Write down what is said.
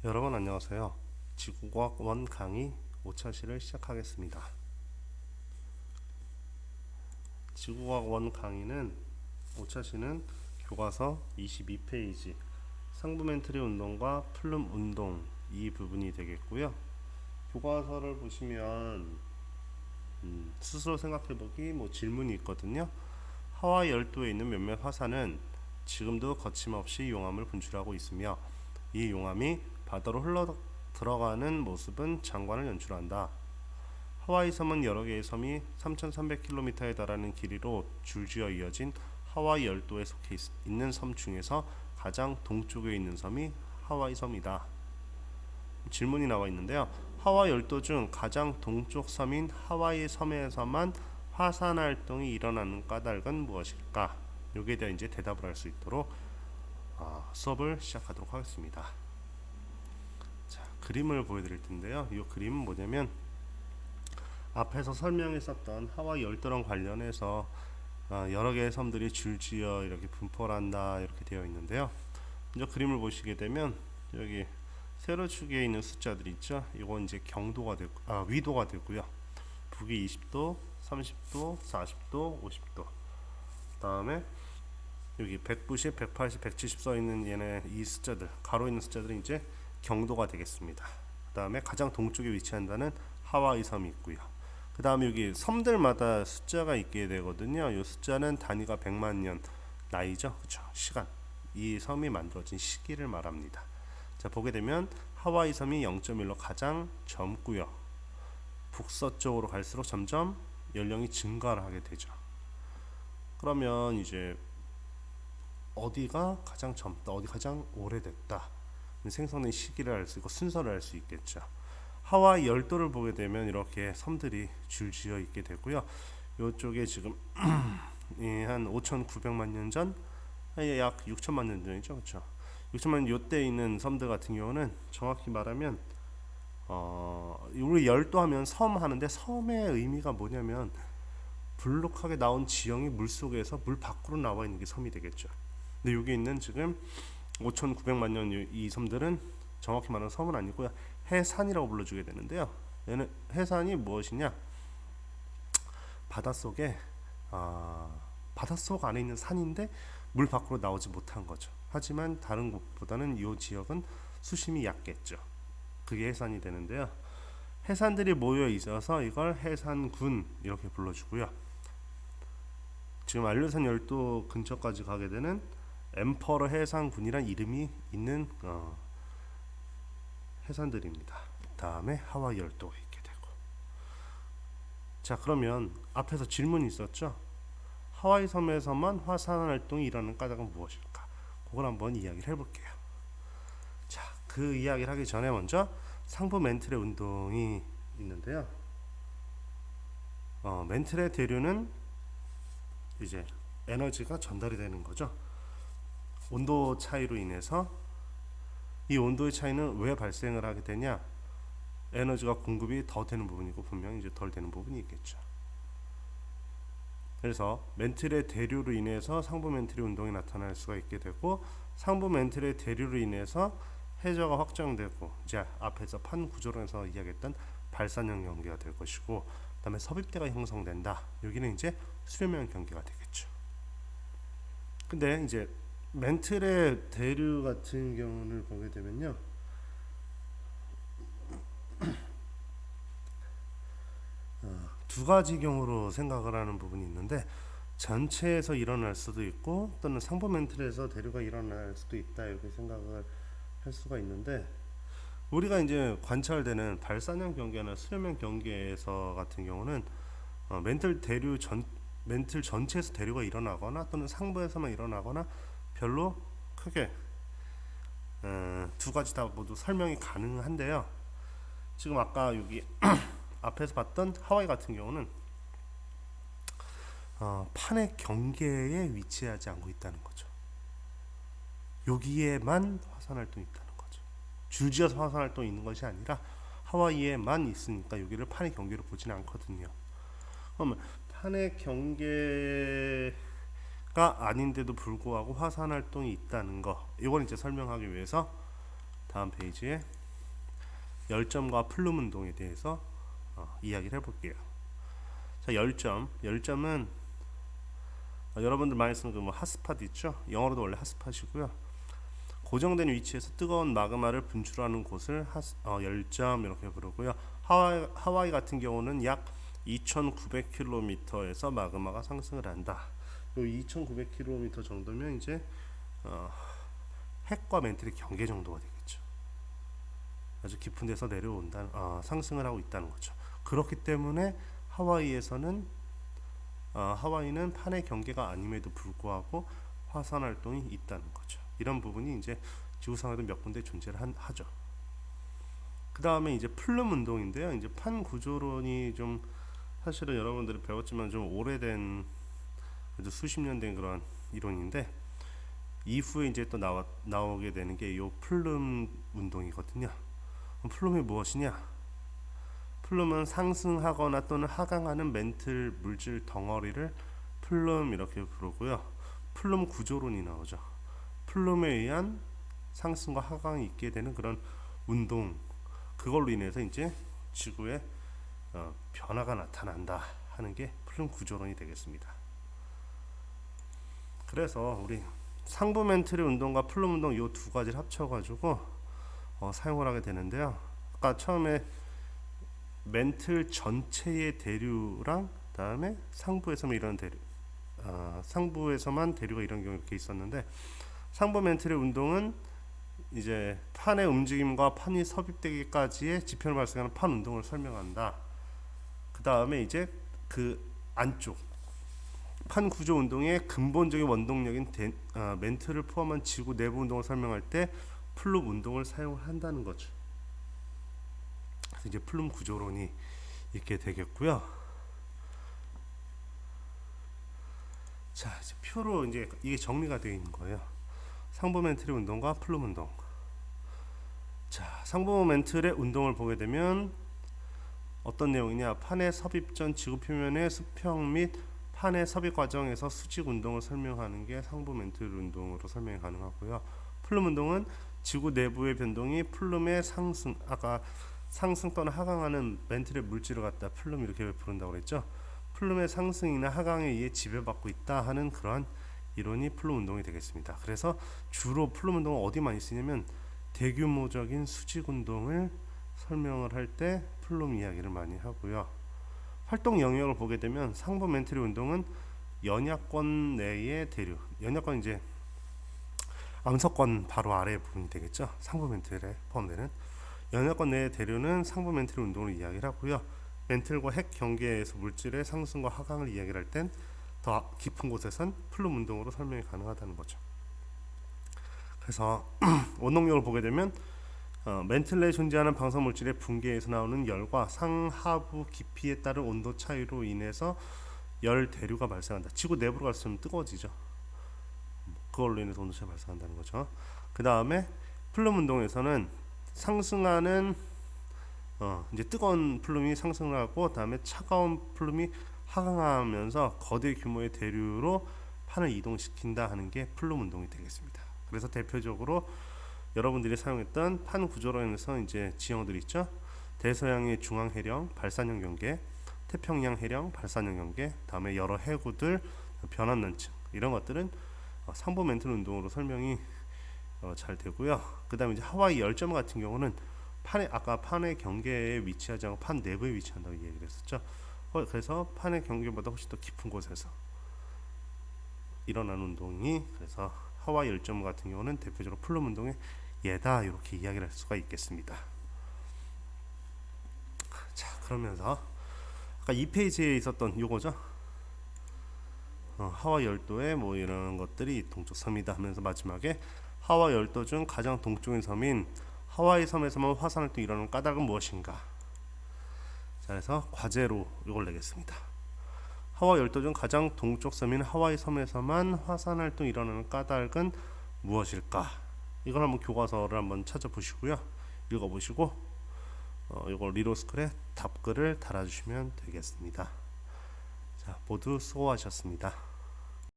여러분 안녕하세요. 지구과학 1 강의 5차시를 시작하겠습니다. 지구과학 1 강의는 5차시는 교과서 22페이지 상부멘트리 운동과 플룸 운동 이 부분이 되겠고요. 교과서를 보시면 스스로 생각해보기 질문이 있거든요. 하와이 열도에 있는 몇몇 화산은 지금도 거침없이 용암을 분출하고 있으며 이 용암이 바다로 흘러 들어가는 모습은 장관을 연출한다. 하와이 섬은 여러 개의 섬이 3,300km에 달하는 길이로 줄지어 이어진 하와이 열도에 속해 있는 섬 중에서 가장 동쪽에 있는 섬이 하와이 섬이다. 질문이 나와 있는데요. 하와이 열도 중 가장 동쪽 섬인 하와이 섬에서만 화산 활동이 일어나는 까닭은 무엇일까? 여기에 대해 이제 대답을 할 수 있도록 수업을 시작하도록 하겠습니다. 자, 그림을 보여드릴 텐데요. 이 그림은 뭐냐면 앞에서 설명했었던 하와이 열도랑 관련해서 여러 개의 섬들이 줄지어 이렇게 분포를 한다 이렇게 되어 있는데요. 이제 그림을 보시게 되면 여기 세로축에 있는 숫자들이 있죠. 이건 이제 경도가 되고 위도가 되고요. 북위 20도, 30도, 40도, 50도. 그다음에 여기 190, 180, 170 써 있는 얘네 이 숫자들 가로 있는 숫자들은 이제 경도가 되겠습니다. 그다음에 가장 동쪽에 위치한다는 하와이 섬이 있고요. 그다음에 여기 섬들마다 숫자가 있게 되거든요. 이 숫자는 단위가 100만 년 나이죠, 그렇죠? 시간. 이 섬이 만들어진 시기를 말합니다. 자, 보게 되면 하와이 섬이 0.1로 가장 젊고요. 북서쪽으로 갈수록 점점 연령이 증가를 하게 되죠. 그러면 이제 어디가 가장 젊다, 어디 가장 오래됐다 생성된 시기를 알 수 있고 순서를 알 수 있겠죠. 하와이 열도를 보게 되면 이렇게 섬들이 줄지어 있게 되고요. 이쪽에 지금 한 5,900만 년 전, 약 6천만 년 전이죠, 그렇죠? 6천만 년 요때 있는 섬들 같은 경우는 정확히 말하면 우리 열도 하면 섬 하는데 섬의 의미가 뭐냐면 불룩하게 나온 지형이 물 속에서 물 밖으로 나와 있는 게 섬이 되겠죠. 근데 여기 있는 지금 5,900만 년 이 섬들은 정확히 말하면 섬은 아니고요. 해산이라고 불러주게 되는데요. 얘는 해산이 무엇이냐? 바닷속에 바닷속 안에 있는 산인데 물 밖으로 나오지 못한 거죠. 하지만 다른 곳보다는 이 지역은 수심이 얕겠죠. 그게 해산이 되는데요. 해산들이 모여 있어서 이걸 해산군 이렇게 불러주고요. 지금 알류산 열도 근처까지 가게 되는 엠퍼러 해산군이란 이름이 있는 해산들입니다. 다음에 하와이 열도가 있게 되고. 자, 그러면 앞에서 질문이 있었죠. 하와이 섬에서만 화산 활동이 일어나는 까닭은 무엇일까? 그걸 한번 이야기를 해볼게요. 자, 그 이야기를 하기 전에 먼저 상부 멘틀의 운동이 있는데요. 멘틀의 대류는 이제 에너지가 전달이 되는 거죠. 온도 차이로 인해서 이 온도의 차이는 왜 발생을 하게 되냐? 에너지가 공급이 더 되는 부분이고 분명히 이제 덜 되는 부분이 있겠죠. 그래서 멘틀의 대류로 인해서 상부 멘틀의 운동이 나타날 수가 있게 되고 상부 멘틀의 대류로 인해서 해저가 확장되고 이제 앞에서 판 구조론에서 이야기했던 발산형 경계가 될 것이고 그다음에 섭입대가 형성된다. 여기는 이제 수렴형 경계가 되겠죠. 근데 이제 멘틀의 대류 같은 경우를 보게 되면요. 두 가지 경우로 생각을 하는 부분이 있는데 전체에서 일어날 수도 있고 또는 상부 멘틀에서 대류가 일어날 수도 있다 이렇게 생각을 할 수가 있는데 우리가 이제 관찰되는 발산형 경계나 수렴형 경계에서 같은 경우는 멘틀 전체에서 대류가 일어나거나 또는 상부에서만 일어나거나 별로 크게 두 가지 다 모두 설명이 가능한데요. 지금 아까 여기 앞에서 봤던 하와이 같은 경우는 판의 경계에 위치하지 않고 있다는 거죠. 여기에만 화산 활동이 있다는 거죠. 줄지어서 화산 활동이 있는 것이 아니라 하와이에만 있으니까 여기를 판의 경계로 보지는 않거든요. 그러면 판의 경계가 아닌데도 불구하고 화산 활동이 있다는 거, 이걸 이제 설명하기 위해서 다음 페이지에 열점과 플룸 운동에 대해서 이야기를 해볼게요. 자, 열점은 여러분들 많이 쓰는 그 핫스팟 있죠? 영어로도 원래 핫스팟이고요. 고정된 위치에서 뜨거운 마그마를 분출하는 곳을 열점 이렇게 부르고요. 하와이 같은 경우는 약 2,900km에서 마그마가 상승을 한다. 요 2,900km 정도면 이제 핵과 멘틀의 경계 정도가 되겠죠. 아주 깊은 데서 내려온다는 상승을 하고 있다는 거죠. 그렇기 때문에 하와이는 판의 경계가 아님에도 불구하고 화산 활동이 있다는 거죠. 이런 부분이 이제 지구상에도 몇 군데 존재를 하죠. 그 다음에 이제 플룸 운동인데요. 이제 판 구조론이 좀 사실은 여러분들이 배웠지만 좀 오래된 아주 수십 년 된 그런 이론인데 이후에 이제 또 나오게 되는 게 요 플룸 운동이거든요. 플룸이 무엇이냐? 플룸은 상승하거나 또는 하강하는 멘틀 물질 덩어리를 플룸 이렇게 부르고요. 플룸 구조론이 나오죠. 플룸에 의한 상승과 하강이 있게 되는 그런 운동, 그걸로 인해서 이제 지구에 변화가 나타난다 하는 게 플룸 구조론이 되겠습니다. 그래서 우리 상부 멘틀의 운동과 플룸 운동 이 두 가지를 합쳐가지고 사용을 하게 되는데요. 아까 처음에 멘틀 전체의 대류랑 그다음에 상부에서만 이런 대류, 상부에서만 대류가 이런 경우 이렇게 있었는데 상부 멘틀의 운동은 이제 판의 움직임과 판이 섭입되기까지의 지편을 발생하는 판 운동을 설명한다. 그 다음에 이제 그 안쪽 판 구조 운동의 근본적인 원동력인 멘틀을 포함한 지구 내부 운동을 설명할 때 플룸 운동을 사용을 한다는 거죠. 그래서 이제 플룸 구조론이 있게 되겠고요. 자, 이제 표로 이제 이게 정리가 되어 있는 거예요. 상부 멘틀의 운동과 플룸 운동. 자, 상부 멘틀의 운동을 보게 되면 어떤 내용이냐? 판의 섭입 전 지구 표면의 수평 및 판의 섭입 과정에서 수직 운동을 설명하는 게 상부 멘틀 운동으로 설명이 가능하고요. 플룸 운동은 지구 내부의 변동이 플룸의 상승, 아까 상승 또는 하강하는 멘틀의 물질을 갖다 플룸 이렇게 부른다고 그랬죠. 플룸의 상승이나 하강에 의해 지배받고 있다 하는 그러한 이론이 플룸 운동이 되겠습니다. 그래서 주로 플룸 운동은 어디 많이 쓰냐면 대규모적인 수직 운동을 설명을 할 때 플룸 이야기를 많이 하고요. 활동 영역을 보게 되면 상부 멘틀의 운동은 연약권 내의 대류, 연약권 이제 암석권 바로 아래 부분이 되겠죠. 상부 멘틀에 포함되는 연약권 내의 대류는 상부 멘틀 운동을 이야기를 하고요. 멘틀과 핵 경계에서 물질의 상승과 하강을 이야기를 할 땐 더 깊은 곳에선 플룸 운동으로 설명이 가능하다는 거죠. 그래서 원동력을 보게 되면 멘틀 내에 존재하는 방사 물질의 붕괴에서 나오는 열과 상하부 깊이에 따른 온도 차이로 인해서 열 대류가 발생한다. 지구 내부로 갈수록 뜨거워지죠. 그걸로 인해서 온도 차이가 발생한다는 거죠. 그 다음에 플룸 운동에서는 상승하는 이제 뜨거운 플룸이 상승을 하고 다음에 차가운 플룸이 하강하면서 거대 규모의 대류로 판을 이동시킨다 하는 게 플룸 운동이 되겠습니다. 그래서 대표적으로 여러분들이 사용했던 판 구조론에서 이제 지형들 있죠. 대서양의 중앙 해령, 발산형 경계, 태평양 해령, 발산형 경계, 다음에 여러 해구들, 변환난층 이런 것들은 상부 멘틀 운동으로 설명이 잘 되고요. 그 다음에 이제 하와이 열점 같은 경우는 아까 판의 경계에 위치하지 않고 판 내부에 위치한다고 얘기를 했었죠. 그래서 판의 경계보다 훨씬 더 깊은 곳에서 일어나는 운동이, 그래서 하와이 열점 같은 경우는 대표적으로 플룸 운동의 예다 이렇게 이야기를 할 수가 있겠습니다. 자, 그러면서 아까 2페이지에 있었던 요거죠. 하와이 열도에 뭐 이런 것들이 동쪽 섬이다 하면서 마지막에 하와이 열도 중 가장 동쪽인 섬인 하와이 섬에서만 화산 활동이 일어나는 까닭은 무엇인가? 자, 그래서 과제로 이걸 내겠습니다. 하와이 열도 중 가장 동쪽 섬인 하와이 섬에서만 화산 활동이 일어나는 까닭은 무엇일까? 이걸 한번 교과서를 한번 찾아보시고요. 읽어보시고 이걸 리로스쿨에 답글을 달아주시면 되겠습니다. 자, 모두 수고하셨습니다.